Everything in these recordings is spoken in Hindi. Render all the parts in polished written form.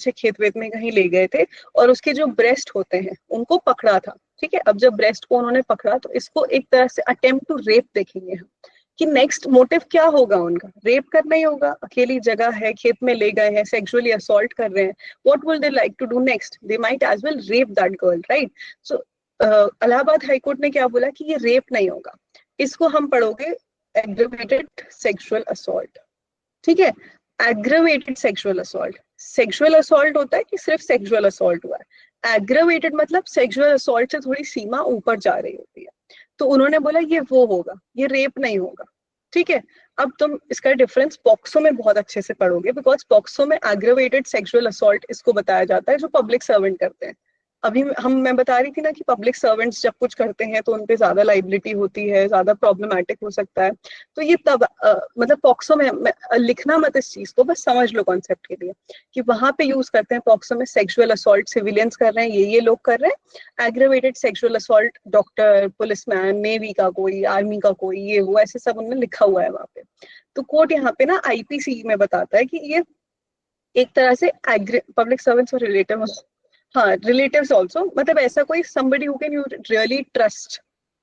पीछे खेत वेत में कहीं ले गए थे और उसके जो ब्रेस्ट होते हैं उनको पकड़ा था, ठीक है। अब जब ब्रेस्ट को उन्होंने पकड़ा तो इसको एक तरह से अटेम्प्ट टू रेप देखेंगे हम, कि नेक्स्ट मोटिव क्या होगा उनका, रेप करना ही होगा, अकेली जगह है, खेत में ले गए हैं, सेक्सुअली असॉल्ट कर रहे हैं, what will they like to do next, they might as well rape that girl, right. So Allahabad high court ने क्या बोला कि ये रेप नहीं होगा, इसको हम पढ़ोगे एग्रेवेटेड सेक्सुअल असॉल्ट, ठीक है। Aggravated sexual assault, sexual assault होता है कि सिर्फ सेक्सुअल असॉल्ट हुआ है, एग्रेवेटेड मतलब सेक्सुअल असॉल्ट से थोड़ी सीमा ऊपर जा रही होती है। तो उन्होंने बोला ये वो होगा, ये रेप नहीं होगा, ठीक है। अब तुम इसका डिफरेंस पॉक्सो में बहुत अच्छे से पढ़ोगे, बिकॉज पॉक्सो में एग्रेवेटेड सेक्सुअल असॉल्ट इसको बताया जाता है जो पब्लिक सर्वेंट करते हैं। अभी मैं बता रही थी ना कि पब्लिक सर्वेंट्स जब कुछ करते हैं तो उनपे ज्यादा लाइबिलिटी होती है, ज्यादा प्रॉब्लमेटिक हो सकता है। तो ये तब मतलब पॉक्सो में लिखना मत इस चीज को, बस समझ लो कॉन्सेप्ट के लिए कि वहां पे यूज करते हैं पॉक्सो में सेक्सुअल असॉल्ट सिविलियंस कर रहे हैं, ये लोग कर रहे हैं, aggravated sexual assault doctor, policeman, navy का कोई, आर्मी का कोई, ये वो ऐसे सब उन्होंने लिखा हुआ है वहां पे। तो कोर्ट यहाँ पे ना आईपीसी में बताता है कि ये एक तरह से पब्लिक सर्वेंट्स और रिलेटिव, हाँ रिलेटिव्स ऑल्सो, मतलब ऐसा कोई somebody who can you really trust,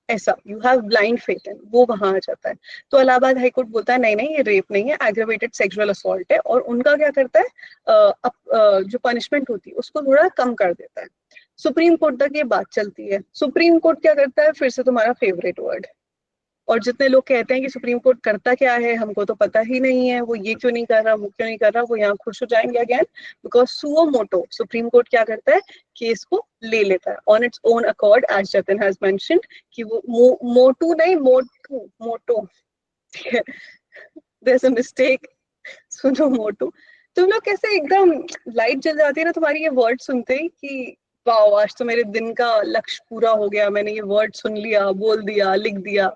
ऐसा you have blind faith in, वो वहां आ जाता है। तो इलाहाबाद हाईकोर्ट बोलता है नहीं नहीं ये रेप नहीं है, एग्रेवेटेड सेक्सुअल असॉल्ट है, और उनका क्या करता है जो पनिशमेंट होती है उसको थोड़ा कम कर देता है। सुप्रीम कोर्ट तक ये बात चलती है। सुप्रीम कोर्ट क्या करता है, फिर से तुम्हारा फेवरेट वर्ड, और जितने लोग कहते हैं कि सुप्रीम कोर्ट करता क्या है हमको तो पता ही नहीं है, वो ये क्यों नहीं कर रहा, वो क्यों नहीं कर रहा, वो यहाँ खुश हो जाएंगे again, because suo motu supreme court क्या करता है, केस को ले लेता है on its own accord, as Jatin has mentioned कि वो मोटू नहीं मोटू, motu, there is a mistake, सुनो मोटू। तुम लोग कैसे एकदम लाइट जल जाती है ना तुम्हारी ये वर्ड सुनते ही कि वाह आज तो मेरे दिन का लक्ष्य पूरा हो गया, मैंने ये वर्ड सुन लिया, बोल दिया, लिख दिया।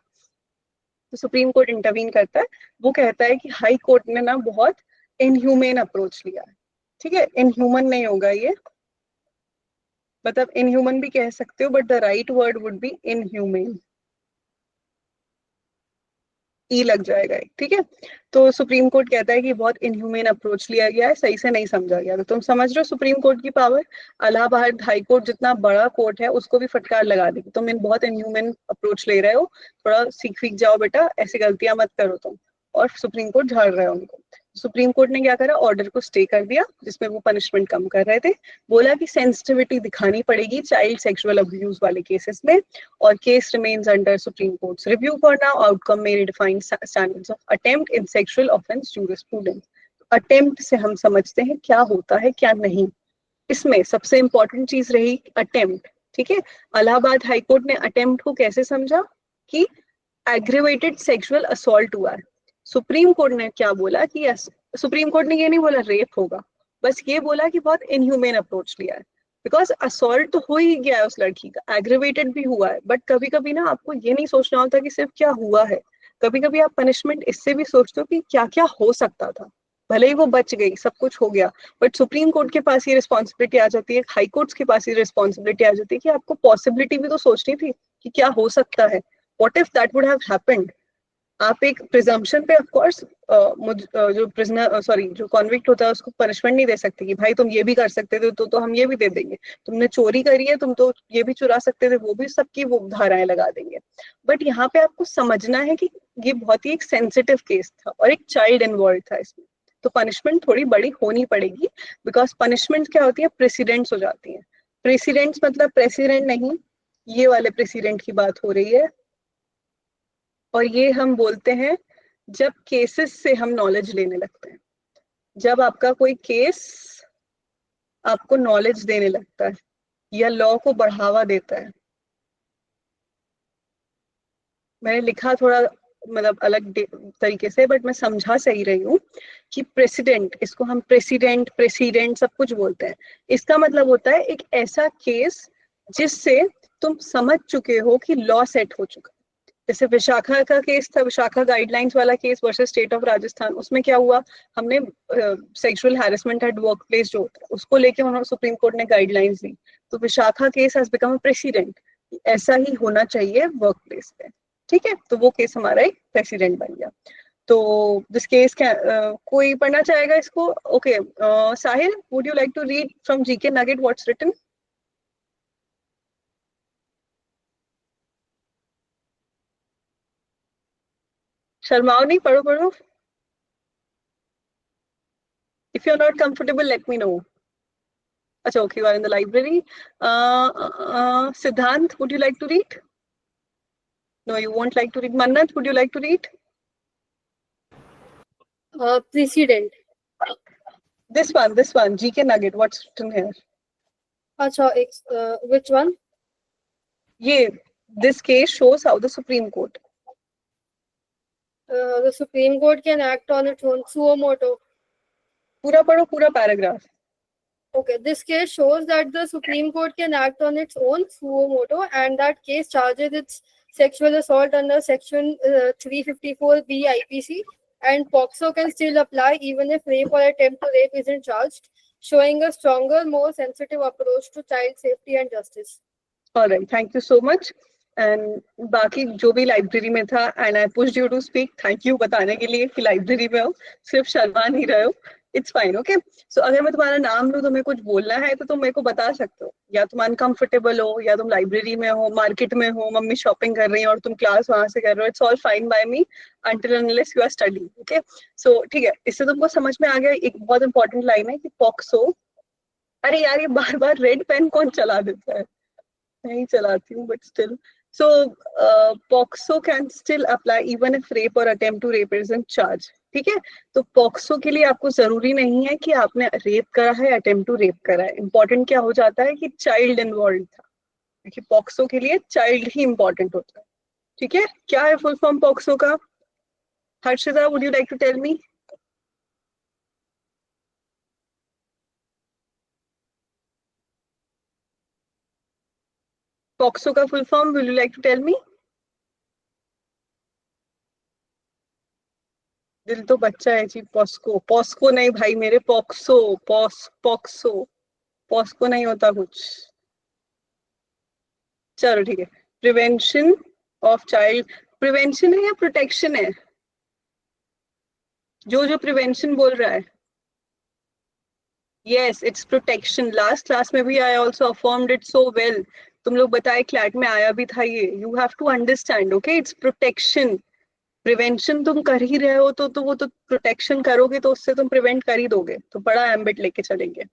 तो सुप्रीम कोर्ट इंटरवीन करता है, वो कहता है कि हाई कोर्ट ने ना बहुत इनह्यूमेन अप्रोच लिया है, ठीक है। इनह्यूमन नहीं होगा ये, मतलब इनह्यूमन भी कह सकते हो but the right word would be inhumane, ई लग जाएगा, ठीक है। तो सुप्रीम कोर्ट कहता है कि बहुत इनह्यूमेन अप्रोच लिया गया है, सही से नहीं समझा गया। तो तुम समझ रहे हो सुप्रीम कोर्ट की पावर, इलाहाबाद हाई कोर्ट जितना बड़ा कोर्ट है उसको भी फटकार लगा देगी, तुम इन बहुत इनह्यूमन अप्रोच ले रहे हो, थोड़ा सीख जाओ बेटा, ऐसी गलतियां मत करो तुम। और सुप्रीम कोर्ट झाड़ रहा है उनको। सुप्रीम कोर्ट ने क्या करा, ऑर्डर को स्टे कर दिया जिसमें वो पनिशमेंट कम कर रहे थे, बोला कि सेंसिटिविटी दिखानी पड़ेगी चाइल्ड सेक्सुअल अब्यूज वाले केसेस में, और case remains under supreme court's review for now, outcome में redefined standards of attempt in sexual offence jurisprudence. Attempt से हम समझते हैं क्या होता है क्या नहीं, इसमें सबसे इंपॉर्टेंट चीज रही अटेम्प्ट, ठीक है। इलाहाबाद हाईकोर्ट ने अटेम्प्ट को कैसे समझा कि एग्रेवेटेड सेक्सुअल असॉल्ट हुआ है। सुप्रीम कोर्ट ने क्या बोला कि सुप्रीम कोर्ट ने ये नहीं बोला रेप होगा, बस ये बोला कि बहुत इनह्यूमेन अप्रोच लिया है, बिकॉज असॉल्ट तो हो ही गया है उस लड़की का, एग्रेवेटेड भी हुआ है, बट कभी कभी ना आपको ये नहीं सोचना होता कि सिर्फ क्या हुआ है, कभी कभी आप पनिशमेंट इससे भी सोचते हो कि क्या क्या हो सकता था, भले ही वो बच गई, सब कुछ हो गया, बट सुप्रीम कोर्ट के पास ये रिस्पॉन्सिबिलिटी आ जाती है, हाई कोर्ट्स के पास ये रिस्पॉन्सिबिलिटी आ जाती है कि आपको पॉसिबिलिटी भी तो सोचनी थी कि क्या हो सकता है, what if that would have happened. आप एक प्रिजम्पशन पे ऑफ कोर्स जो प्रिजनर सॉरी जो कॉन्विक्ट होता है उसको पनिशमेंट नहीं दे सकते कि भाई तुम ये भी कर सकते थे तो हम ये भी दे देंगे, तुमने चोरी करी है तुम तो ये भी चुरा सकते थे, वो भी सबकी वो धाराएं लगा देंगे। बट यहाँ पे आपको समझना है कि ये बहुत ही एक सेंसिटिव केस था और एक चाइल्ड इन्वॉल्व था इसमें, तो पनिशमेंट थोड़ी बड़ी होनी पड़ेगी, बिकॉज पनिशमेंट क्या होती है, प्रेसिडेंट्स हो जाती है। प्रेसिडेंट्स मतलब प्रेसिडेंट नहीं, ये वाले प्रेसिडेंट की बात हो रही है, और ये हम बोलते हैं जब केसेस से हम नॉलेज लेने लगते हैं, जब आपका कोई केस आपको नॉलेज देने लगता है या लॉ को बढ़ावा देता है। मैंने लिखा थोड़ा मतलब अलग तरीके से, बट मैं समझा सही रही हूँ कि प्रेसिडेंट, इसको हम प्रेसिडेंट प्रेसिडेंट सब कुछ बोलते हैं, इसका मतलब होता है एक ऐसा केस जिससे तुम समझ चुके हो कि लॉ सेट हो चुका। जैसे विशाखा का केस था, विशाखा गाइडलाइंस वाला case versus state of Rajasthan, उसमें क्या हुआ, हमने sexual harassment at work place जो होता है उसको लेके उन्होंने सुप्रीम कोर्ट ने गाइडलाइंस दी, तो Vishakha case has become a president, ऐसा ही होना चाहिए वर्क प्लेस पे, ठीक है। तो वो केस हमारा एक प्रेसिडेंट बन गया। तो दिस केस कोई पढ़ना चाहेगा इसको? Okay, Sahil, would you like to read from GK nugget what's written? शर्माओ नहीं, पढ़ो पढ़ो. If you're not comfortable, let me know. अच्छा, okay, you are in the library. Siddhant, would you like to read? No, you won't like to read. Mannat, would you like to read? Precedent. This one, GK Nugget. What's written here? Acha, which one? This case shows how the Supreme Court. The Supreme Court can act on its own suo motu. पूरा पढ़ो, पूरा paragraph. Okay, this case shows that the Supreme Court can act on its own suo motu, and that case charges its sexual assault under Section 354B IPC, and POCSO can still apply even if rape or attempt to rape isn't charged, showing a stronger, more sensitive approach to child safety and justice. All right, thank you so much. And बाकी जो भी लाइब्रेरी में था, and I pushed you to speak. Thank you बताने के लिए कि लाइब्रेरी में हो, सिर्फ शर्मा नहीं रहे हो. It's fine, okay? So अगर मैं तुम्हारा नाम लूँ तो मैं कुछ बोलना है तो तुम मेरे को बता सकते हो. या तुम अनकंफर्टेबल हो, या तुम लाइब्रेरी में हो, मार्केट में हो, मम्मी शॉपिंग कर रही है और तुम क्लास वहां से कर रहे हो. It's all fine by me until unless you are studying, okay? So ठीक है, इससे तुमको समझ में आ गया. एक बहुत इंपॉर्टेंट लाइन है कि पॉक्सो. अरे यार, ये बार बार रेड पेन कौन चला देता है? नहीं चलाती हूँ, but still. So POCSO can still apply even if rape or attempt to rape is in charge. ठीक है, तो POCSO के लिए आपको जरूरी नहीं है कि आपने रेप करा है, अटेम्प्ट टू रेप करा है. इंपॉर्टेंट क्या हो जाता है कि चाइल्ड इन्वॉल्व था. देखिए, POCSO के लिए चाइल्ड ही इंपॉर्टेंट होता है. ठीक है, क्या है फुल फॉर्म POCSO का? Harshita, would you like to tell me? POCSO का full form, will you like to tell me? दिल तो बच्चा है जी. पॉस्को, पॉस्को नहीं भाई मेरे, पॉक्सो. पॉक्सो, पॉस्को नहीं होता कुछ. चलो ठीक है. Prevention of child. प्रिवेंशन है या प्रोटेक्शन है? जो प्रिवेंशन बोल रहा है. Yes, it's protection. Last class में भी I also affirmed it so well. तुम लोग बताए, क्लैट में आया भी था ये. You have to understand, okay? It's protection. Prevention तुम कर ही रहे हो तो वो तो प्रोटेक्शन करोगे तो उससे तुम प्रिवेंट कर ही दोगे. तो बड़ा एम्बिट लेके चलेंगे.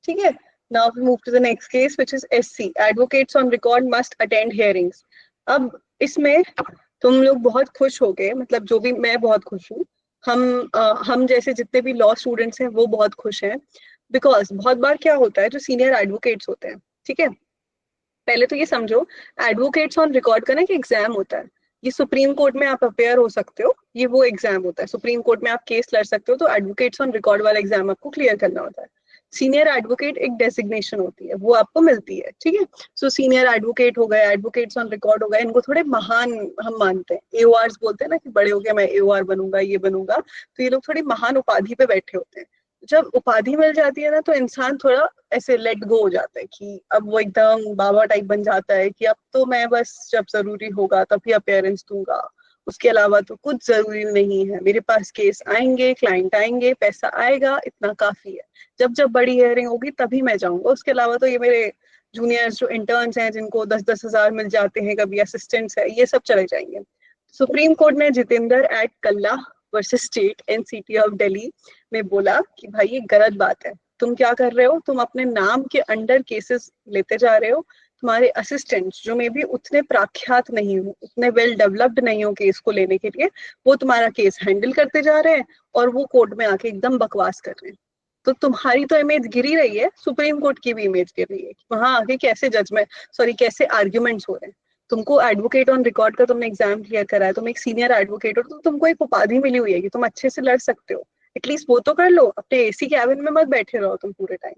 ठीक है. Now we move to the next case, which is SC. Advocates on record must attend hearings. अब इसमें तुम लोग बहुत खुश हो गए, मतलब जो भी, मैं बहुत खुश हूँ. हम जैसे जितने भी लॉ स्टूडेंट्स हैं वो बहुत खुश हैं. बिकॉज बहुत बार क्या होता है, जो सीनियर एडवोकेट्स होते हैं, ठीक है, पहले तो ये समझो, एडवोकेट्स ऑन रिकॉर्ड का ना एक एग्जाम होता है. ये सुप्रीम कोर्ट में आप अपेयर हो सकते हो, ये वो एग्जाम होता है. सुप्रीम कोर्ट में आप केस लड़ सकते हो, तो एडवोकेट्स ऑन रिकॉर्ड वाला एग्जाम आपको क्लियर करना होता है. सीनियर एडवोकेट एक डेजिग्नेशन होती है, वो आपको मिलती है. ठीक है, सो सीनियर एडवोकेट हो गए, एडवोकेट्स ऑन रिकॉर्ड हो गए, इनको थोड़े महान हम मानते हैं. एओआर्स बोलते हैं ना कि बड़े हो गए, मैं एओआर बनूंगा, ये बनूंगा. तो ये लोग थोड़ी महान उपाधि पे बैठे होते हैं. जब उपाधि मिल जाती है ना, तो इंसान थोड़ा ऐसे लेट गो हो जाता है कि अब वो एकदम बाबा टाइप बन जाता है कि अब तो मैं बस जब जरूरी होगा तभी अपेयरेंस दूंगा, उसके अलावा तो कुछ जरूरी नहीं है. मेरे पास केस आएंगे, क्लाइंट आएंगे, पैसा आएगा, इतना काफी है. जब जब बड़ी हियरिंग होगी तभी मैं जाऊंगा, उसके अलावा तो ये मेरे जूनियर्स जो इंटर्न्स हैं जिनको 10-10 हजार मिल जाते हैं, कभी असिस्टेंट्स है, ये सब चले जाएंगे. सुप्रीम कोर्ट ने Jitendra at Kalla versus state NCT of Delhi में बोला कि भाई ये गलत बात है. तुम क्या कर रहे हो, तुम अपने नाम के अंडर केसेस लेते जा रहे हो. तुम्हारे असिस्टेंट्स जो मे भी उतने प्रख्यात नहीं हो, उतने वेल डेवलप्ड नहीं हो केस को लेने के लिए, वो तुम्हारा केस हैंडल करते जा रहे हैं और वो कोर्ट में आके एकदम बकवास कर रहे हैं. तो तुम्हारी तो इमेज गिरी रही है, सुप्रीम कोर्ट की भी इमेज गिर रही है. वहां आके कैसे जजमेंट, सॉरी, कैसे आर्ग्यूमेंट्स हो रहे हैं. तुमको एडवोकेट ऑन रिकॉर्ड का तुमने एग्जाम क्लियर करा है, तुम एक सीनियर एडवोकेट हो, तो तुमको एक उपाधि मिली हुई है कि तुम अच्छे से लड़ सकते हो. एटलीस्ट वो तो कर लो, अपने एसी कैबिन में मत बैठे रहो तुम पूरे टाइम.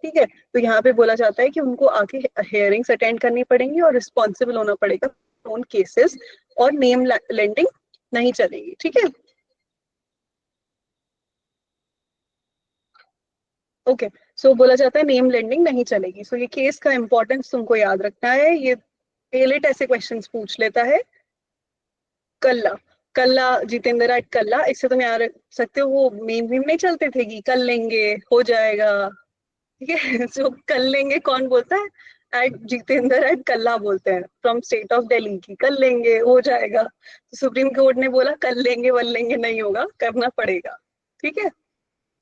ठीक है, तो यहाँ पे बोला जाता है कि उनको आके हेयरिंग्स अटेंड करनी पड़ेंगी और रिस्पॉन्सिबल होना पड़ेगा उन केसेस, और नेम लेंडिंग नहीं चलेगी. ठीक है, ओके. सो बोला जाता है नेम लेंडिंग नहीं चलेगी. सो ये केस का इंपॉर्टेंस तुमको याद रखना है. ये पेलेट ऐसे क्वेश्चंस पूछ लेता है. कल्ला, कल्ला, जितेंद्र एट कल्ला, इससे तुम याद रख सकते हो वो मीम नहीं चलते थे कि कल लेंगे हो जाएगा, ठीक है। जो कल लेंगे कौन बोलता है, एट जितेंद्र एट कल्ला बोलते हैं, फ्रॉम स्टेट ऑफ दिल्ली की, कल लेंगे हो जाएगा। तो सुप्रीम कोर्ट ने बोला कल लेंगे वल लेंगे नहीं होगा, करना पड़ेगा, ठीक है।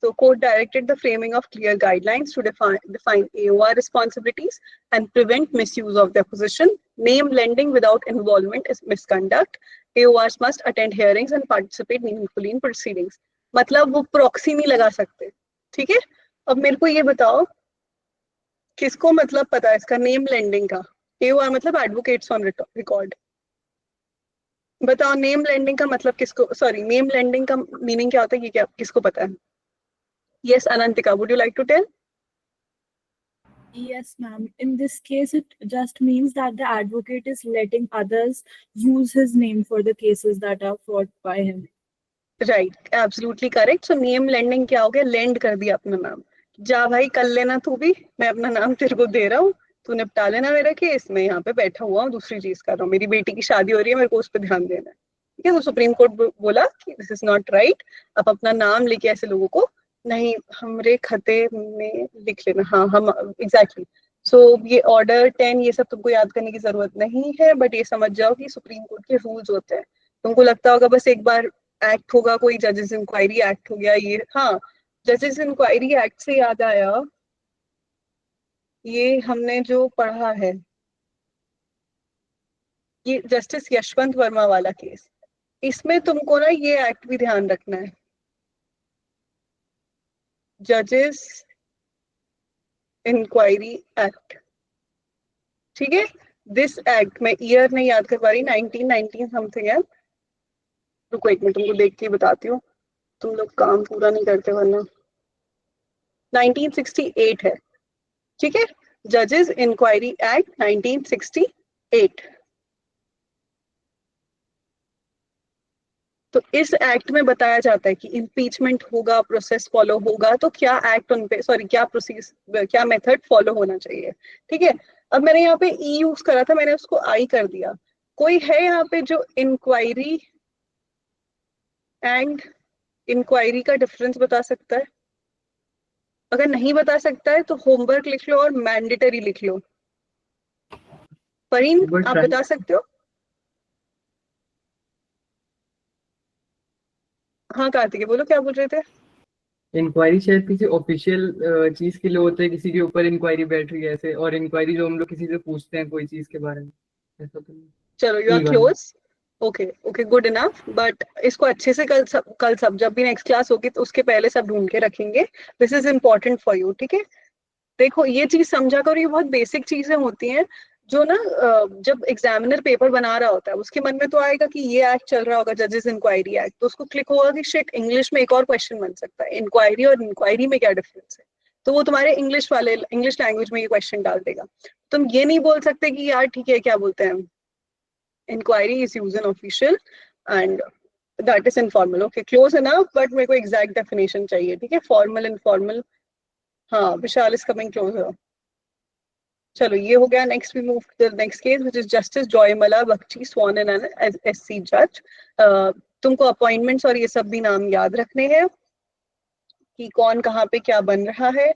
So court directed the framing of clear guidelines to define AOR responsibilities and prevent misuse of their position. Name lending without involvement is misconduct. AORs must attend hearings and participate meaningfully in proceedings. मतलब वो प्रॉक्सी नहीं लगा सकते, ठीक है। अब मेरे को ये बताओ किसको मतलब पता है इसका नेम लेंडिंग का? AOR मतलब एडवोकेट्स ऑन रिकॉर्ड। बताओ नेम लेंडिंग का मतलब किसको, सॉरी नेम लेंडिंग का मीनिंग क्या होता है, ये क्या किसको पता है? Yes, Anantika, would you like to tell? Yes, ma'am. In this case, it just means that the advocate is letting others use his name for the cases that are fought by him. Right, absolutely correct. So name lending क्या हो गया? lend कर दिया अपना नाम, जा भाई कर लेना तू भी, मैं अपना नाम तेरे को दे रहा हूँ, तू निपटा लेना मेरा केस, मैं यहाँ पे बैठा हुआ हूँ दूसरी चीज कर रहा हूँ, मेरी बेटी की शादी हो रही है, मेरे को उस पर ध्यान देना है, ठीक है। तो सुप्रीम कोर्ट बोला कि दिस इज नॉट राइट, अब अपना नाम लेके ऐसे लोगों को नहीं, हमरे खते में लिख लेना, हाँ हम एग्जैक्टली। सो ये ऑर्डर 10 ये सब तुमको याद करने की जरूरत नहीं है, बट ये समझ जाओ कि सुप्रीम कोर्ट के रूल्स होते हैं। तुमको लगता होगा बस एक बार एक्ट होगा, कोई जजेस इंक्वायरी एक्ट हो गया ये, हाँ जजेस इंक्वायरी एक्ट से याद आया, ये हमने जो पढ़ा है, ये जस्टिस यशवंत वर्मा वाला केस, इसमें तुमको ना ये एक्ट भी ध्यान रखना है, जजेस इंक्वायरी एक्ट, ठीक है। दिस एक्ट में ईयर नहीं याद कर पा रही, 1919 समथिंग है, रुको एक मिनट तुमको देख के बताती हूँ, तुम लोग काम पूरा नहीं करते वरना। 1968 है, ठीक है, जजेस इंक्वायरी एक्ट 1968। तो इस एक्ट में बताया जाता है कि इम्पीचमेंट होगा, प्रोसेस फॉलो होगा, तो क्या एक्ट उन पे, सॉरी क्या प्रोसेस, क्या मेथड फॉलो होना चाहिए, ठीक है। अब मैंने यहाँ पे ई यूज करा था, मैंने उसको आई कर दिया। कोई है यहाँ पे जो इंक्वायरी एंड इंक्वायरी का डिफरेंस बता सकता है? अगर नहीं बता सकता है तो होमवर्क लिख लो और मैंडेटरी लिख लो। फरीन आप बता सकते हो? हाँ कार्तिक बोलो, क्या बोल रहे थे? इंक्वायरी शायद किसी ऑफिशियल चीज के लिए होते हैं, किसी के ऊपर इंक्वायरी बैठ रही है ऐसे, और इंक्वायरी जो हम लोग किसी से पूछते हैं कोई चीज के बारे में, ऐसा तो नहीं। चलो you are close, okay okay good enough, but इसको अच्छे से कल सब जब भी नेक्स्ट क्लास होगी तो उसके पहले सब ढूंढ के रखेंगे, this is important for you, ठीक है। देखो ये चीज समझा करो, ये बहुत बेसिक चीजें होती हैं जो ना जब एग्जामिनर पेपर बना रहा होता है उसके मन में तो आएगा कि ये एक्ट चल रहा होगा जजेस इंक्वायरी एक्ट, तो उसको क्लिक होगा कि शिट इंग्लिश में एक और क्वेश्चन बन सकता है, इंक्वायरी और इंक्वायरी में क्या डिफरेंस है, तो वो तुम्हारे इंग्लिश लैंग्वेज में ये क्वेश्चन डाल देगा। तुम ये नहीं बोल सकते कि यार ठीक है क्या बोलते हैं, inquiry is use an official and that is informal, okay close enough, but मेरे को एग्जैक्ट डेफिनेशन चाहिए, ठीक है, फॉर्मल इनफॉर्मल। हाँ विशाल इज कमिंग क्लोजर। चलो ये हो गया, next we move to the next case which is justice Joymalya Bakshi sworn and as SC जज। तुमको अपॉइंटमेंट्स और ये सब भी नाम याद रखने हैं कि कौन कहाँ पे क्या बन रहा है।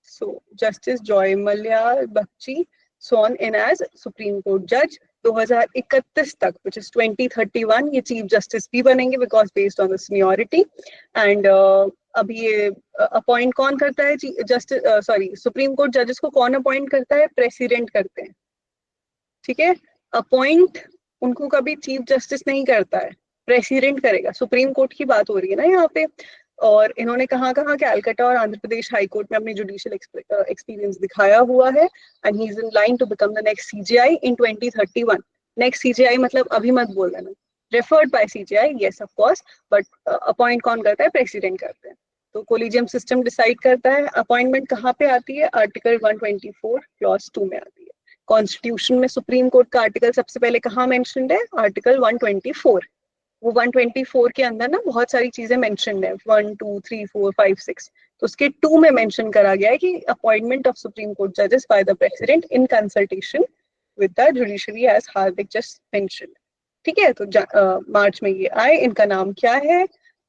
So justice Joymalya Bakshi sworn in as supreme court जज 2031 तक, which is 2031, ये चीफ जस्टिस भी बनेंगे because based on the seniority. And अभी ये अपॉइंट कौन करता है जस्टिस, सॉरी सुप्रीम कोर्ट जजेस को कौन अपॉइंट करता है? प्रेसिडेंट करते हैं, ठीक है। अपॉइंट उनको कभी चीफ जस्टिस नहीं करता है, प्रेसिडेंट करेगा। सुप्रीम कोर्ट की बात हो रही है ना यहाँ पे, और इन्होंने कहाँ कहाँ कैलकाटा और आंध्र प्रदेश हाई कोर्ट में अपनी जुडिशियल एक्सपीरियंस दिखाया हुआ है, and he is in line to become the next CJI in 2031। Next CJI मतलब अभी मत बोल देना, referred by CJI, yes of course, but appoint कौन करता है? प्रेसिडेंट करते हैं। तो कोलिजियम सिस्टम डिसाइड करता है अपॉइंटमेंट कहाँ पे आती है, आर्टिकल 124 क्लॉज 2 में आती है। कॉन्स्टिट्यूशन में सुप्रीम कोर्ट का आर्टिकल सबसे पहले कहाँ मेंशन्ड है? आर्टिकल 124। वो 124 के अंदर ना बहुत सारी चीजें मेंशन्ड है, 1 2 3 4 5 6, तो उसके 2 में मेंशन करा गया है कि अपॉइंटमेंट ऑफ सुप्रीम कोर्ट जजेस by the president in consultation with the judiciary as Hardik just mentioned. ठीक है, तो मार्च में ये आए, इनका नाम क्या है,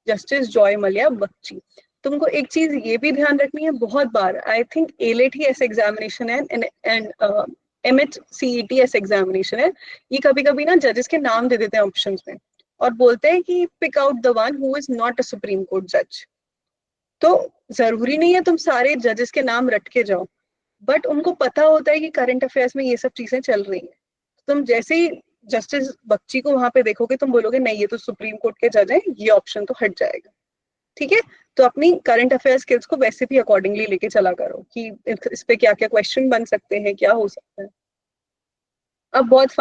जस्टिस जॉय मलिया बख्शी। तुमको एक चीज ये भी ध्यान रखनी है, बहुत बार आई थिंक एलेट ही ऐसे एग्जामिनेशन है एंड MHCET एग्जामिनेशन है, ये कभी कभी ना जजेस के नाम दे देते हैं ऑप्शंस में और बोलते हैं कि pick out the one who is not a supreme court जज। तो जरूरी नहीं है तुम सारे जजेस के नाम रट के जाओ, बट उनको पता होता है कि करंट अफेयर्स में ये सब चीजें चल रही हैं। तुम जैसे ही जस्टिस बख्शी को वहां पे देखोगे तुम बोलोगे नहीं ये तो सुप्रीम कोर्ट के जज हैं, ये ऑप्शन तो हट जाएगा। ठीक है, तो अपनी करंट अफेयर स्किल्स को वैसे भी अकॉर्डिंगली लेके चला करो कि इस पे क्या क्या क्वेश्चन बन सकते हैं, क्या हो सकता है। अब बहुत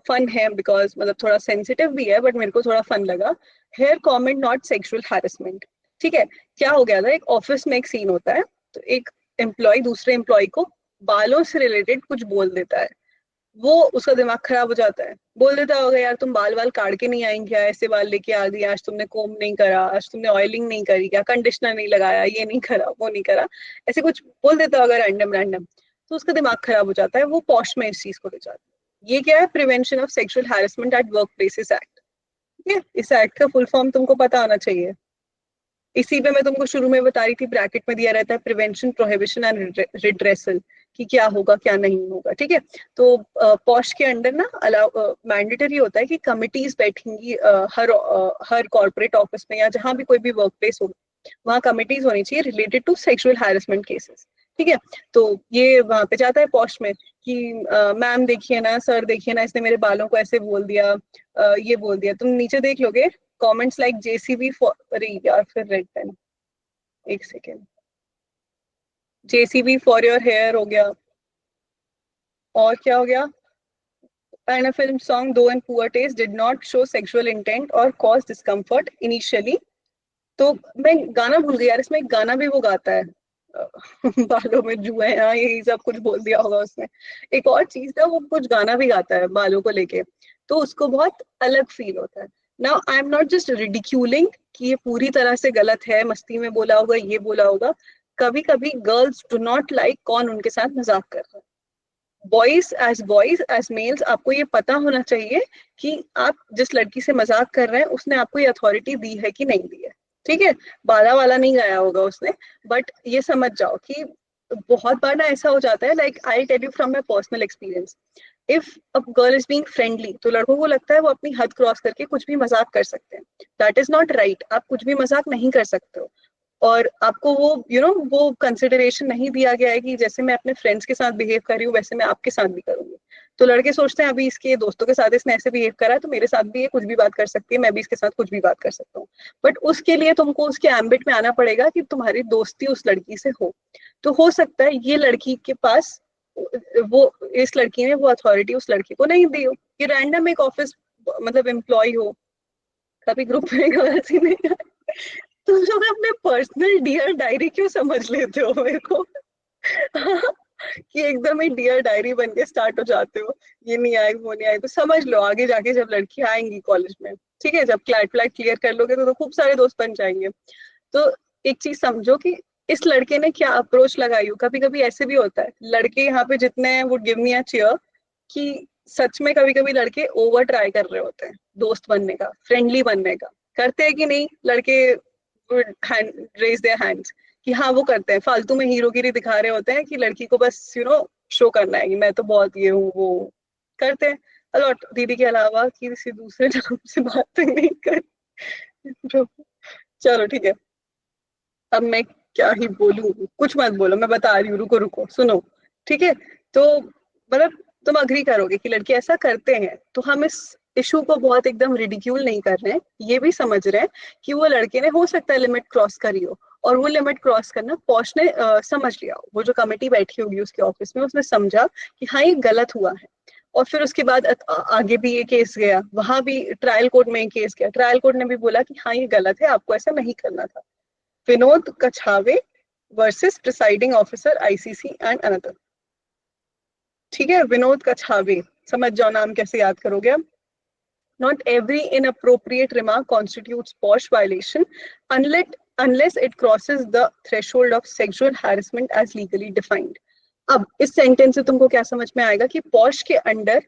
फन है बिकॉज मतलब थोड़ा सेंसिटिव भी है बट मेरे को थोड़ा फन लगा। Hair comment not sexual harassment. ठीक है, क्या हो गया था, एक ऑफिस में एक सीन होता है, तो एक एम्प्लॉय दूसरे एम्प्लॉय को बालों से रिलेटेड कुछ बोल देता है, वो उसका दिमाग खराब हो जाता है, बोल देता होगा यार तुम बाल वाल काट के नहीं आएंगे क्या, ऐसे बाल लेके आ गई, आज तुमने कोम नहीं करा, आज तुमने ऑयलिंग नहीं करी क्या, कंडीशनर नहीं लगाया, ये नहीं करा वो नहीं करा, ऐसे कुछ बोल देता होगा रैंडम रैंडम, तो उसका दिमाग खराब हो जाता है, वो पॉश में इस चीज को ले जाता है। ये क्या है, prevention of sexual harassment at work places act. ठीक है, इस एक्ट का फुल फॉर्म तुमको पता आना चाहिए। इसी पे मैं तुमको शुरू में बता रही थी, ब्रैकेट में दिया रहता है प्रिवेंशन, प्रोहिबिशन एंड रिड्रेसल, कि क्या होगा क्या नहीं होगा। ठीक है, तो पॉश के अंडर ना मैंडेटरी होता है कि कमिटीज बैठेंगी हर कॉर्पोरेट ऑफिस में या जहां भी कोई भी वर्क प्लेस होगा, वहां कमिटीज होनी चाहिए related to sexual harassment cases. ठीक है, तो ये वहां पे जाता है पॉश में कि मैम देखिए ना, सर देखिए ना, इसने मेरे बालों को ऐसे बोल दिया, ये बोल दिया। तुम नीचे देख लोगे कमेंट्स लाइक JCB फॉर, अरे यार फिर रेड पेन, एक second, JCB for your hair हो गया, और क्या हो गया, and a film song though in poor taste did not show sexual intent or cause discomfort initially। तो मैं गाना भूल गई यार, इसमें एक गाना भी वो गाता है बालों में जुए हैं, हाँ यही सब कुछ बोल दिया होगा उसने। एक और चीज था, वो कुछ गाना भी गाता है बालों को लेके, तो उसको बहुत अलग फील होता है। Now I am not just ridiculing कि ये पूरी तरह से गलत है, मस्ती में बोला होगा, ये बोला होगा। कभी कभी गर्ल्स डू नॉट लाइक कौन उनके साथ मजाक कर रहा है। बॉयज एज मेल्स आपको ये पता होना चाहिए कि आप जिस लड़की से मजाक कर रहे हैं उसने आपको ये अथॉरिटी दी है कि नहीं दी है। ठीक है, बाला वाला नहीं गाया होगा उसने, बट ये समझ जाओ कि बहुत बार ना ऐसा हो जाता है, like I tell you from my personal experience, if a girl is being friendly तो लड़कों को लगता है वो अपनी हद क्रॉस करके कुछ भी मजाक कर सकते हैं। दैट इज नॉट राइट, आप कुछ भी मजाक नहीं कर सकते हो, और आपको वो वो कंसिडरेशन नहीं दिया गया है कि जैसे मैं अपने फ्रेंड्स के साथ बिहेव कर रही हूँ वैसे मैं आपके साथ भी करूंगी। तो लड़के सोचते हैं अभी इसके दोस्तों के साथ इसने ऐसे बिहेव करा है तो मेरे साथ भी ये कुछ भी बात कर सकती है, मैं भी इसके साथ कुछ भी बात कर सकता हूँ। बट उसके लिए तुमको उसके एम्बिट में आना पड़ेगा कि तुम्हारी दोस्ती उस लड़की से हो। तो हो सकता है ये लड़की के पास वो, इस लड़की ने वो अथॉरिटी उस लड़के को नहीं दी हो, कि रैंडम एक ऑफिस मतलब एम्प्लॉय हो, कभी ग्रुप में गर्ल्स ही नहीं। तुम लोग अपने पर्सनल डियर डायरी क्यों समझ लेते हो मेरे को कि एकदम ही डियर डायरी बन के स्टार्ट हो जाते हो, ये नहीं आए वो नहीं आए, तो समझ लो आगे जाके जब लड़की आएंगी कॉलेज में, ठीक है, जब क्लैट क्लियर कर लोगे तो खूब सारे दोस्त बन जाएंगे। तो एक चीज समझो कि इस लड़के ने क्या अप्रोच लगाई हो। कभी कभी ऐसे भी होता है लड़के यहाँ पे जितने हैं वो गिव मी अ चीयर, कि सच में कभी कभी लड़के ओवर ट्राई कर रहे होते हैं दोस्त बनने का, फ्रेंडली बनने का। करते हैं कि नहीं लड़के, रेज देयर हैंड्स कि हाँ वो करते हैं, फालतू में हीरोगिरी दिखा रहे होते हैं कि लड़की को बस शो करना है कि मैं तो बहुत ये हूँ, वो करते हैं अलॉट। दीदी के अलावा किसी दूसरे नाम से बात तो नहीं कर चलो ठीक है, अब मैं क्या ही बोलूं, कुछ मत बोलो, मैं बता रही हूँ, रुको रुको सुनो। ठीक है, तो मतलब तुम अग्री करोगे कि लड़के ऐसा करते हैं, तो हम इस इशू को बहुत एकदम रिडिक्यूल नहीं कर रहे हैं, ये भी समझ रहे हैं कि वो लड़के ने हो सकता है लिमिट क्रॉस करी हो, और वो लिमिट क्रॉस करना पॉश ने समझ लिया हो। वो जो कमेटी बैठी होगी उसके ऑफिस में, उसने समझा कि हाँ ये गलत हुआ है, और फिर उसके बाद आगे भी ये केस गया, वहां भी ट्रायल कोर्ट में केस गया, ट्रायल कोर्ट ने भी बोला कि हाँ ये गलत है, आपको ऐसा नहीं करना था। Vinod Kachhave versus presiding officer ICC and another. ठीक है, विनोद कछावे, समझ जाओ नाम कैसे याद करोगे अब। Not every inappropriate remark constitutes POSH violation unless it crosses the threshold of sexual harassment as legally defined। अब इस सेंटेंस से तुमको क्या समझ में आएगा कि पॉश के अंडर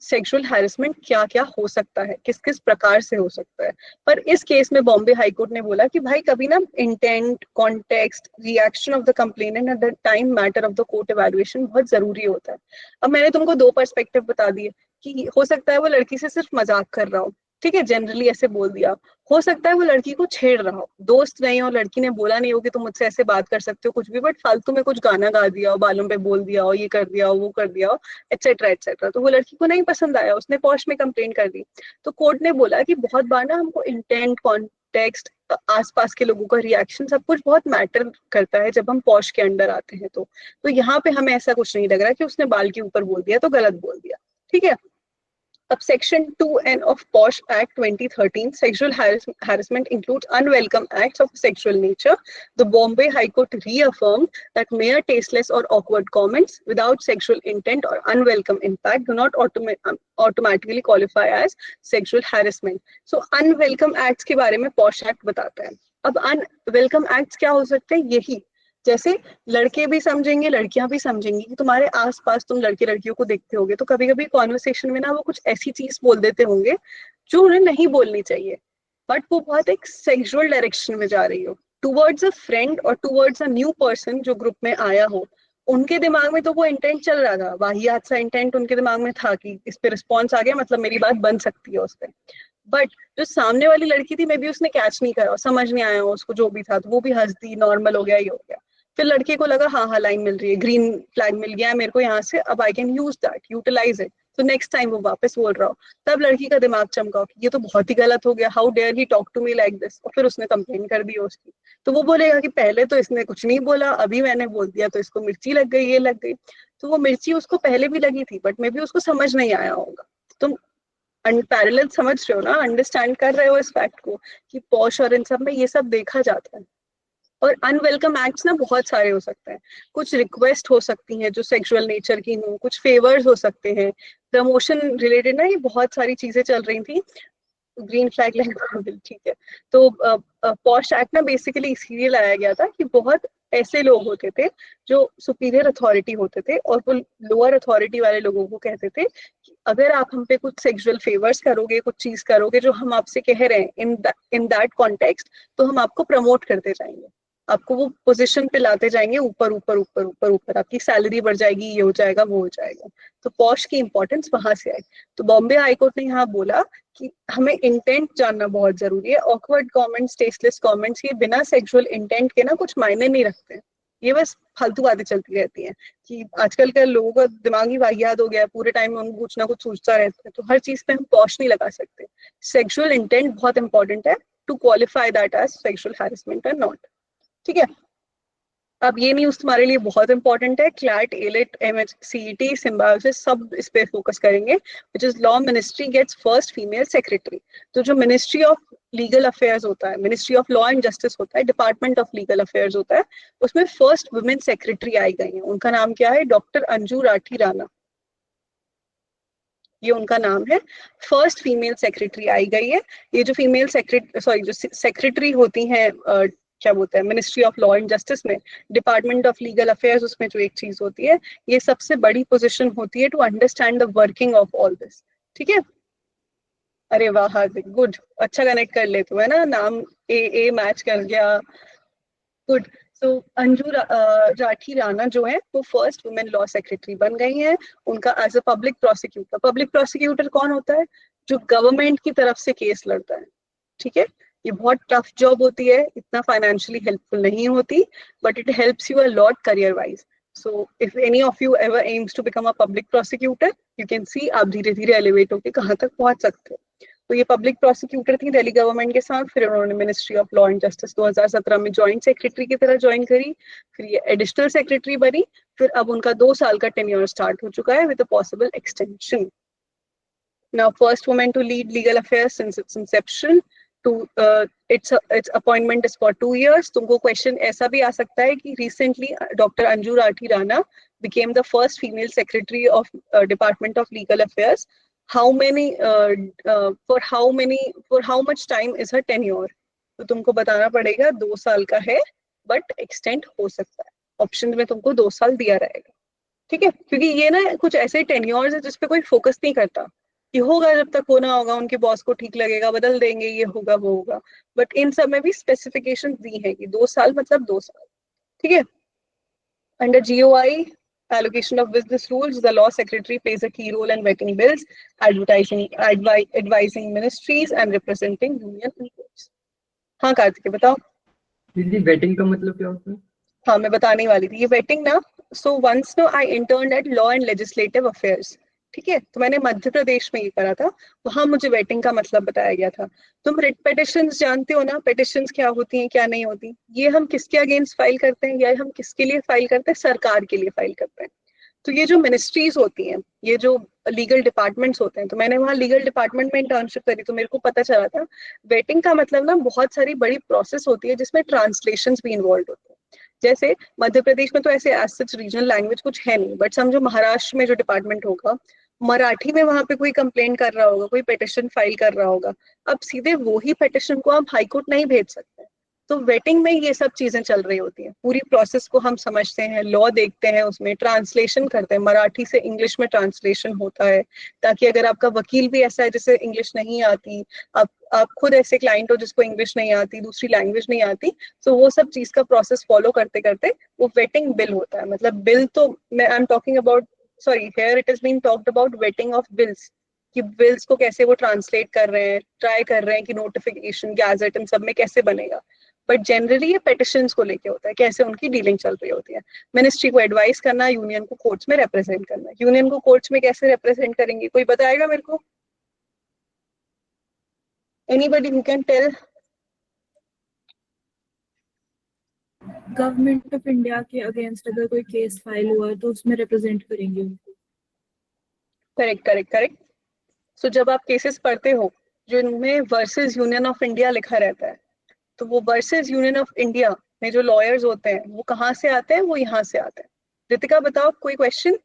सेक्सुअल हैरेसमेंट क्या क्या हो सकता है, किस किस प्रकार से हो सकता है। पर इस केस में बॉम्बे हाई कोर्ट ने बोला कि भाई कभी ना intent, context, reaction of the complainant at the time matter of the court evaluation बहुत जरूरी होता है। अब मैंने तुमको दो पर्सपेक्टिव बता दिए कि हो सकता है वो लड़की से सिर्फ मजाक कर रहा हो, ठीक है, जनरली ऐसे बोल दिया। हो सकता है वो लड़की को छेड़ रहा हो, दोस्त नहीं हो, लड़की ने बोला नहीं हो कि तुम मुझसे ऐसे बात कर सकते हो कुछ भी, बट फालतू में कुछ गाना गा दिया हो, बालों पे बोल दिया हो, ये कर दिया हो, वो कर दिया हो, एटसेट्रा एटसेट्रा, तो वो लड़की को नहीं पसंद आया, उसने पॉश में कंप्लेंट कर दी। तो कोर्ट ने बोला कि बहुत बार ना हमको इंटेंट, कॉन्टेक्स्ट, आसपास के लोगों का रिएक्शन, सब कुछ बहुत मैटर करता है जब हम पॉश के अंडर आते हैं। तो यहाँ पे हमें ऐसा कुछ नहीं लग रहा कि उसने बाल के ऊपर बोल दिया तो गलत बोल दिया, ठीक है। अब Section 2N of POSH Act 2013, sexual harassment includes unwelcome acts of sexual nature. The Bombay High Court reaffirmed that mere tasteless or awkward comments without sexual intent or unwelcome impact do not automatically qualify as sexual harassment. So unwelcome acts के बारे में POSH Act बताता है। अब unwelcome acts क्या हो सकते हैं? यही जैसे लड़के भी समझेंगे, लड़कियां भी समझेंगी कि तुम्हारे आसपास तुम लड़के लड़कियों को देखते होगे तो कभी कभी कॉन्वर्सेशन में ना वो कुछ ऐसी चीज बोल देते होंगे जो उन्हें नहीं बोलनी चाहिए, बट वो बहुत एक सेक्सुअल डायरेक्शन में जा रही हो, टूवर्ड्स अ फ्रेंड और टूवर्ड्स अ न्यू पर्सन जो ग्रुप में आया हो। उनके दिमाग में तो वो इंटेंट चल रहा था, वाहियात सा इंटेंट उनके दिमाग में था कि इस पे रिस्पॉन्स आ गया, मतलब मेरी बात बन सकती है उस पर। बट जो सामने वाली लड़की थी, मे बी उसने कैच नहीं करा, समझ नहीं आया उसको जो भी था, तो वो भी हंस दी, नॉर्मल हो गया, ये हो गया। फिर लड़के को लगा हाँ हाँ लाइन मिल रही है, ग्रीन फ्लैग मिल गया है मेरे को यहाँ से, अब I can use that, utilize it, तो नेक्स्ट टाइम वो वापस बोल रहा हो, तब लड़की का दिमाग चमका कि ये तो बहुत ही गलत हो गया, how dare he talk to me like this, और फिर उसने कंप्लेन कर दी उसकी। तो वो बोलेगा कि पहले तो इसने कुछ नहीं बोला, अभी मैंने बोल दिया तो इसको मिर्ची लग गई, ये लग गई। तो वो मिर्ची उसको पहले भी लगी थी, बट मे बी उसको समझ नहीं आया होगा। तुम पैरेलल समझ रहे हो ना, अंडरस्टैंड कर रहे हो इस फैक्ट को कि पॉश और इन सब में ये सब देखा जाता है। और अनवेलकम एक्ट्स ना बहुत सारे हो सकते हैं, कुछ रिक्वेस्ट हो सकती हैं जो सेक्सुअल नेचर की हो, कुछ फेवर्स हो सकते हैं, प्रमोशन रिलेटेड ना, ये बहुत सारी चीजें चल रही थी, ग्रीन फ्लैग लैंग्वेज, ठीक है। तो पॉश एक्ट ना बेसिकली इसीलिए लाया गया था कि बहुत ऐसे लोग होते थे जो सुपीरियर अथॉरिटी होते थे और वो लोअर अथॉरिटी वाले लोगों को कहते थे कि अगर आप हम पे कुछ सेक्सुअल फेवर्स करोगे, कुछ चीज करोगे जो हम आपसे कह रहे हैं इन दैट कॉन्टेक्स्ट, तो हम आपको प्रमोट करते जाएंगे, आपको वो पोजीशन पे लाते जाएंगे, ऊपर ऊपर ऊपर ऊपर ऊपर, आपकी सैलरी बढ़ जाएगी, ये हो जाएगा, वो हो जाएगा। तो पॉश की इंपॉर्टेंस वहां से आई। तो बॉम्बे हाई कोर्ट ने यहाँ बोला कि हमें इंटेंट जानना बहुत जरूरी है, ऑकवर्ड कमेंट्स, टेस्टलेस कमेंट्स, ये बिना सेक्सुअल इंटेंट के ना कुछ मायने नहीं रखते हैं, ये बस फालतू बातें चलती रहती हैं कि आजकल के लोगों का दिमाग ही वाहियात हो गया है, पूरे टाइम में कुछ ना कुछ सोचता रहता है, तो हर चीज पे हम पॉश नहीं लगा सकते। सेक्सुअल इंटेंट बहुत इंपॉर्टेंट है to qualify that as sexual harassment और नॉट, ठीक है। अब ये न्यूज तुम्हारे लिए बहुत इंपॉर्टेंट है, क्लैट, एलिट, एमएचसीईटी, सिम्बायोसिस, सब इस पे फोकस करेंगे, which is law ministry gets first female secretary. तो जो मिनिस्ट्री ऑफ लीगल अफेयर्स होता है, ministry of law and justice होता है, डिपार्टमेंट ऑफ लीगल अफेयर्स होता है, उसमें फर्स्ट वुमेन सेक्रेटरी आई गई है। उनका नाम क्या है? डॉक्टर अंजू राठी राणा, ये उनका नाम है। फर्स्ट फीमेल सेक्रेटरी आई गई है। ये जो फीमेल जो सेक्रेटरी होती हैं, क्या बोलते हैं, ministry of law and justice में, डिपार्टमेंट ऑफ लीगल अफेयर्स, उसमें जो एक चीज होती है, ये सबसे बड़ी पोजीशन होती है to understand the working of all this, ठीक है। अरे वाह, हार्दिक, गुड, अच्छा कनेक्ट कर ले तू, है ना, नाम ए मैच कर गया, गुड। सो अंजू राठी राणा जो है वो फर्स्ट वुमेन लॉ सेक्रेटरी बन गई हैं। उनका एज अ पब्लिक प्रोसिक्यूटर कौन होता है? जो गवर्नमेंट की तरफ से केस लड़ता है, ठीक है। ये बहुत टफ जॉब होती है, इतना फाइनेंशियली हेल्पफुल नहीं होती, but it helps you a lot career wise. So if any of you ever aims to become a public prosecutor, you can see आप धीरे धीरे एलिवेट होकर कहाँ तक पहुंच सकते हो। तो ये पब्लिक प्रोसिक्यूटर थी दिल्ली गवर्नमेंट के साथ, फिर उन्होंने ministry of law and justice 2017 में ज्वाइंट सेक्रेटरी की तरह ज्वाइन करी, फिर ये एडिशनल सेक्रेटरी बनी, फिर अब उनका 2 साल का टेन्योर स्टार्ट हो चुका है with a possible extension. Now, first woman to lead legal affairs since its inception. Its appointment is for 2 years. तुमको क्वेश्चन ऐसा भी आ सकता है कि recently Dr. Anju Rathi Rana became the first female secretary of Department of Legal Affairs. For how much time is her tenure? तो तुमको बताना पड़ेगा, 2 साल का है, बट एक्सटेंड हो सकता है। ऑप्शन में तुमको 2 साल दिया रहेगा, ठीक है, क्योंकि ये ना कुछ ऐसे टेन्योर्स है जिसपे कोई फोकस नहीं करता कि होगा जब तक होना होगा, उनके बॉस को ठीक लगेगा बदल देंगे, ये होगा वो होगा। बट इन सब में भी स्पेसिफिकेशन दी है कि 2 साल मतलब 2 साल। ठीक है। Under GOI, allocation of business rules, the law secretary plays a key role in vetting bills, advising ministries and representing union in courts. हाँ कार्तिक बताओ। दीदी वेटिंग का मतलब क्या होता है? हाँ मैं बताने वाली थी, ये वेटिंग ना, so once no I intern at law and legislative affairs. ठीक है, तो मैंने मध्य प्रदेश में ये करा था, वहां मुझे वेटिंग का मतलब बताया गया था। तुम रिट पेटिशंस जानते हो ना, पेटिशंस क्या होती हैं क्या नहीं होती, ये हम किसके अगेंस्ट फाइल करते हैं या हम किसके लिए फाइल करते हैं, सरकार के लिए फाइल करते हैं। तो ये जो मिनिस्ट्रीज होती हैं, ये जो लीगल डिपार्टमेंट्स होते हैं, तो मैंने वहाँ लीगल डिपार्टमेंट में इंटर्नशिप करी तो मेरे को पता चला था वेटिंग का मतलब ना बहुत सारी बड़ी प्रोसेस होती है जिसमें ट्रांसलेशंस भी इन्वॉल्व होते हैं। जैसे मध्य प्रदेश में तो ऐसे एज सच रीजनल लैंग्वेज कुछ है नहीं, बट समझो महाराष्ट्र में जो डिपार्टमेंट होगा, मराठी में वहां पे कोई कंप्लेंट कर रहा होगा, कोई पिटिशन फाइल कर रहा होगा, अब सीधे वो ही पिटिशन को आप हाईकोर्ट नहीं भेज सकते। तो वेटिंग में ये सब चीजें चल रही होती हैं, पूरी प्रोसेस को हम समझते हैं, लॉ देखते हैं, उसमें ट्रांसलेशन करते हैं, मराठी से इंग्लिश में ट्रांसलेशन होता है, ताकि अगर आपका वकील भी ऐसा है जिसे इंग्लिश नहीं आती, आप खुद ऐसे क्लाइंट हो जिसको इंग्लिश नहीं आती, दूसरी लैंग्वेज नहीं आती, तो वो सब चीज का प्रोसेस फॉलो करते करते वो वेटिंग बिल होता है। मतलब बिल तो मैं I am talking about, sorry here it is being talked about waiting of bills, कि बिल्स को कैसे वो ट्रांसलेट कर रहे हैं, ट्राई कर रहे हैं कि नोटिफिकेशन गैजेट इन सब में कैसे बनेगा। बट जनरली ये पेटिशंस को लेके होता है, कैसे उनकी डीलिंग चल रही होती है। मिनिस्ट्री को एडवाइस करना, यूनियन को कोर्ट्स में रिप्रेजेंट करना। यूनियन को कोर्ट्स में कैसे रिप्रेजेंट करेंगे, कोई बताएगा मेरे को? Anybody who can tell? Government of India के अगेंस्ट अगर कोई केस फाइल हुआ तो उसमें रिप्रेजेंट करेंगे उनको। Correct correct correct. सो जब आप केसेस पढ़ते हो जिनमें वर्सेस यूनियन ऑफ इंडिया लिखा रहता है, तो वो वर्सेस यूनियन ऑफ इंडिया में जो लॉयर्स होते हैं वो कहाँ से आते हैं, वो यहाँ से आते हैं। रितिका बताओ कोई क्वेश्चन?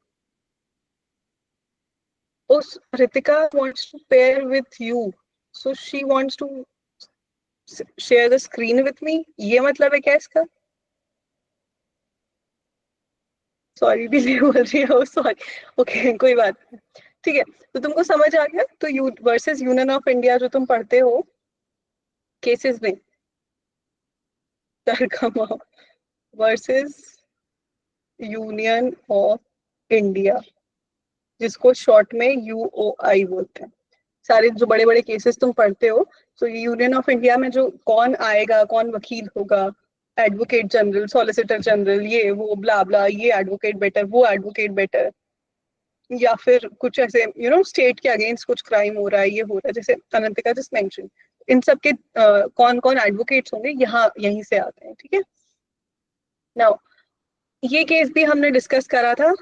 उस Ritika wants to pair with you, so she wants to share the screen with me, ये मतलब है क्या इसका? सॉरी दीदी बोल रही हो, सॉरी। ओके कोई बात नहीं, ठीक है। तो तुमको समझ आ गया? तो you versus union of India जो तुम पढ़ते हो केसेस में, वर्सेस यूनियन ऑफ इंडिया, जिसको शॉर्ट में यूओआई बोलते हैं, सारे जो बड़े बड़े केसेस तुम पढ़ते हो, तो यूनियन ऑफ इंडिया में जो कौन आएगा, कौन वकील होगा, एडवोकेट जनरल, सॉलिसिटर जनरल, ये वो ब्ला ब्ला, ये एडवोकेट बेटर, वो एडवोकेट बेटर, या फिर कुछ ऐसे स्टेट के अगेंस्ट कुछ क्राइम हो रहा है, ये हो रहा है, जैसे अनंतिका जस्ट मेंशन, इन सब के कौन कौन एडवोकेट्स होंगे यहाँ यहीं से आते हैं। ठीक है। नाउ ये केस भी हमने डिस्कस करा था,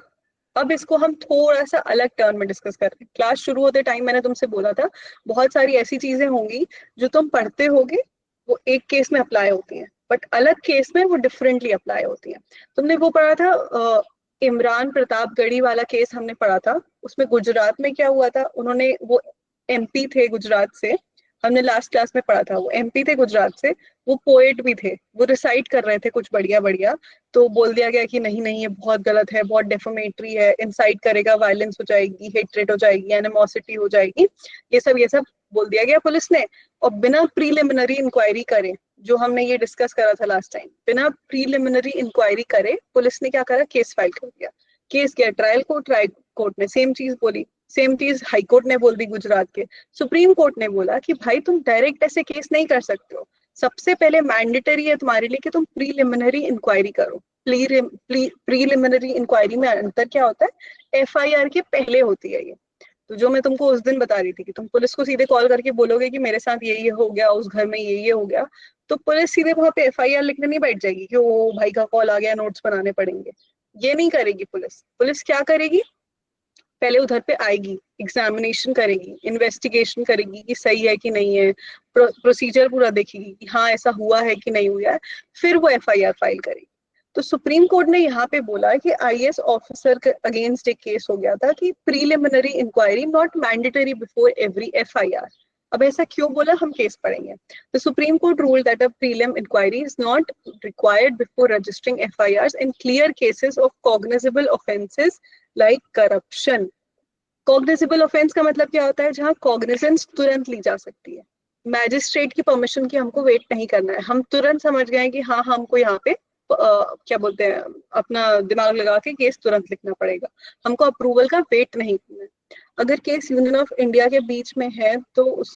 अब इसको हम थोड़ा सा अलग टर्न में डिस्कस कर रहे हैं। क्लास शुरू होते टाइम मैंने तुमसे बोला था बहुत सारी ऐसी चीजें होंगी जो तुम पढ़ते होगे, वो एक केस में अप्लाई होती हैं, बट अलग केस में वो डिफरेंटली अप्लाई होती हैं। तुमने वो पढ़ा था इमरान प्रतापगढ़ी वाला केस हमने पढ़ा था, उसमें गुजरात में क्या हुआ था, उन्होंने वो एमपी थे गुजरात से, हमने लास्ट क्लास में पढ़ा था, वो एमपी थे गुजरात से, वो पोएट भी थे, वो रिसाइट कर रहे थे कुछ बढ़िया बढ़िया, तो बोल दिया गया कि नहीं नहीं ये बहुत गलत है, बहुत डेफोमेटरी है, इंसाइट करेगा, वायलेंस हो जाएगी, हेट्रेट हो जाएगी, एनिमोसिटी हो जाएगी, ये सब बोल दिया गया पुलिस ने। और बिना प्रीलिमिनरी इंक्वायरी करे, जो हमने ये डिस्कस करा था लास्ट टाइम, बिना प्रीलिमिनरी इंक्वायरी करे पुलिस ने क्या करा, केस फाइल कर दिया। केस गया ट्रायल कोर्ट, ट्रायल कोर्ट ने सेम चीज बोली, सेम चीज हाई कोर्ट ने बोल दी गुजरात के, सुप्रीम कोर्ट ने बोला कि भाई तुम डायरेक्ट ऐसे केस नहीं कर सकते हो, सबसे पहले मैंडेटरी है तुम्हारे लिए कि तुम प्रीलिमिनरी इंक्वायरी करो। प्रीलिमिनरी इंक्वायरी में अंतर क्या होता है, एफआईआर के पहले होती है ये। तो जो मैं तुमको उस दिन बता रही थी कि तुम पुलिस को सीधे कॉल करके बोलोगे कि मेरे साथ ये हो गया, उस घर में ये हो गया, तो पुलिस सीधे वहां पे एफआईआर लिखने नहीं बैठ जाएगी कि ओ भाई का कॉल आ गया, नोट्स बनाने पड़ेंगे, ये नहीं करेगी पुलिस। पुलिस क्या करेगी, पहले उधर पे आएगी, एग्जामिनेशन करेगी, इन्वेस्टिगेशन करेगी कि सही है कि नहीं है, प्रोसीजर पूरा देखेगी कि हाँ ऐसा हुआ है कि नहीं हुआ है, फिर वो एफआईआर फाइल करेगी। तो सुप्रीम कोर्ट ने यहाँ पे बोला कि आईएएस ऑफिसर के अगेंस्ट एक केस हो गया था कि preliminary inquiry not mandatory before every FIR. अब ऐसा क्यों बोला, हम केस पढ़ेंगे. The Supreme Court ruled that a prelim inquiry is not required before registering FIRs in clear cases of cognizable offences like corruption. Cognizable offence का मतलब क्या होता है, जहाँ cognizance तुरंत ली जा सकती है. मैजिस्ट्रेट की परमिशन की हमको वेट नहीं करना है, हम तुरंत समझ गए कि हाँ हमको यहाँ पे क्या बोलते हैं, अपना दिमाग लगा के केस तुरंत लिखना पड़ेगा, हमको अप्रूवल का वेट नहीं करना है. अगर केस यूनियन ऑफ इंडिया के बीच में है तो